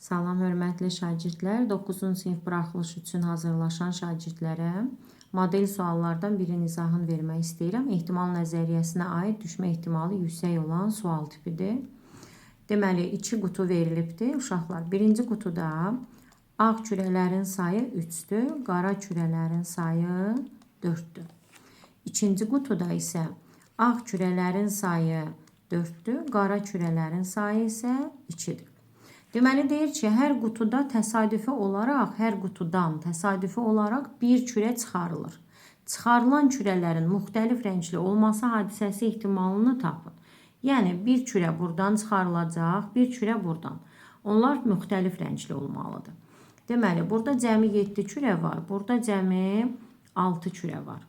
Salam, hörmətli şagirdlər. 9-cu sinif buraxılışı üçün hazırlaşan şagirdlərə model suallardan birinin izahını vermək istəyirəm. Ehtimal nəzəriyyəsinə aid düşmə ehtimalı yüksək olan sual tipidir. Deməli, 2 qutu verilibdir. Uşaqlar, birinci qutuda ağ kürələrin sayı 3-dür, qara kürələrin sayı 4-dür. İkinci qutuda isə ağ kürələrin sayı 4-dür, qara kürələrin sayı isə 2-dir. Deməli, deyir ki, hər qutuda təsadüfi olaraq, hər qutudan təsadüfi olaraq bir kürə çıxarılır. Çıxarılan kürələrin müxtəlif rəngli olması hadisəsi ehtimalını tapın. Yəni, bir kürə buradan çıxarılacaq, bir kürə buradan. Onlar müxtəlif rəngli olmalıdır. Deməli, burada cəmi 7 kürə var, burada cəmi 6 kürə var.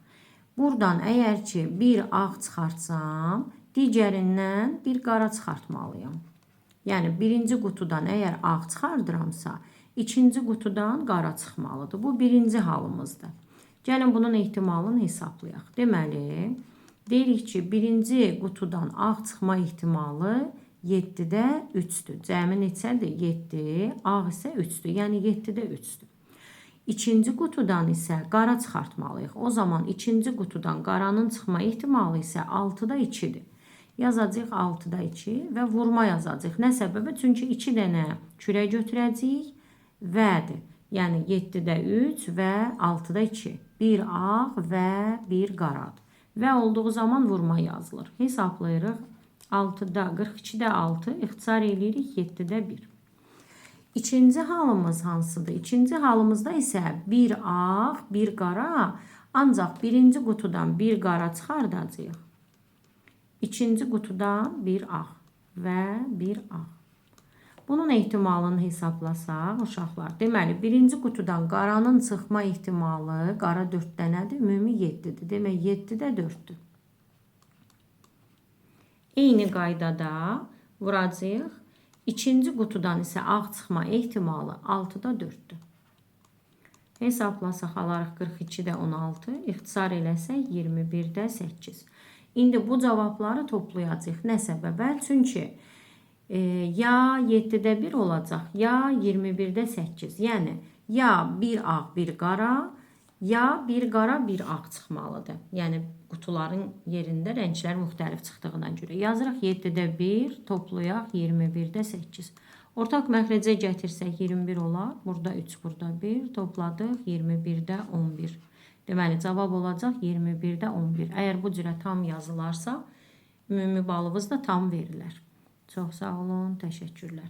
Buradan əgər ki, bir ağ çıxartsam, digərindən bir qara çıxartmalıyım. Yəni, birinci qutudan əgər ağ çıxardıramsa, ikinci qutudan qara çıxmalıdır. Bu, birinci halımızdır. Gəlin, bunun ehtimalını hesablayaq. Deməli, deyirik ki, birinci qutudan ağ çıxma ehtimalı 7-də 3-dür. Cəmi neçədir? 7, ağ isə 3-dür. Yəni, 7-də 3-dür. İkinci qutudan isə qara çıxartmalıyıq. O zaman ikinci qutudan qaranın çıxma ehtimalı isə 6-da 2-dir. Yazacaq 6-da 2 və vurma yazacaq. Nə səbəbə? Çünki 2 dənə kürə götürəcəyik vədir. Yəni 7-də 3 və 6-da 2. Bir ağ və bir qaradır. Və olduğu zaman vurma yazılır. Hesablayırıq. 6-da 42-də 6 ixtisar eləyirik 7-də 1. İkinci halımız hansıdır? İkinci halımızda isə bir ağ, bir qara, ancaq birinci qutudan bir qara çıxardacağıq. İkinci qutudan bir ağ və bir ağ. Bunun ehtimalını hesablasaq, uşaqlar, deməli, birinci qutudan qaranın çıxma ehtimalı, qara 4 dənədir, ümumi 7-dir. Demək, 7-də 4-dür. Eyni qaydada vuracaq. İkinci qutudan isə ağ çıxma ehtimalı 6-da 4-dür. Hesablasaq, alarıq 42-də 16, ixtisar eləsək 21-də 8. İndi bu cavabları toplayacaq. Nə səbəbə? Çünki ya 7-də 1 olacaq, ya 21-də 8. Yəni, ya bir ağ, bir qara, ya bir qara, bir ağ çıxmalıdır. Yəni, qutuların yerində rənglər müxtəlif çıxdığına görə. Yazırıq 7-də 1, toplayaq 21-də 8. Ortaq məxrəcə gətirsək 21 olar. Burada 3, burada 1, topladıq 21-də 11. Deməli, cavab olacaq 21-də 11. Əgər bu cürə tam yazılarsa, ümumi balımız da tam verilər. Çox sağ olun, təşəkkürlər.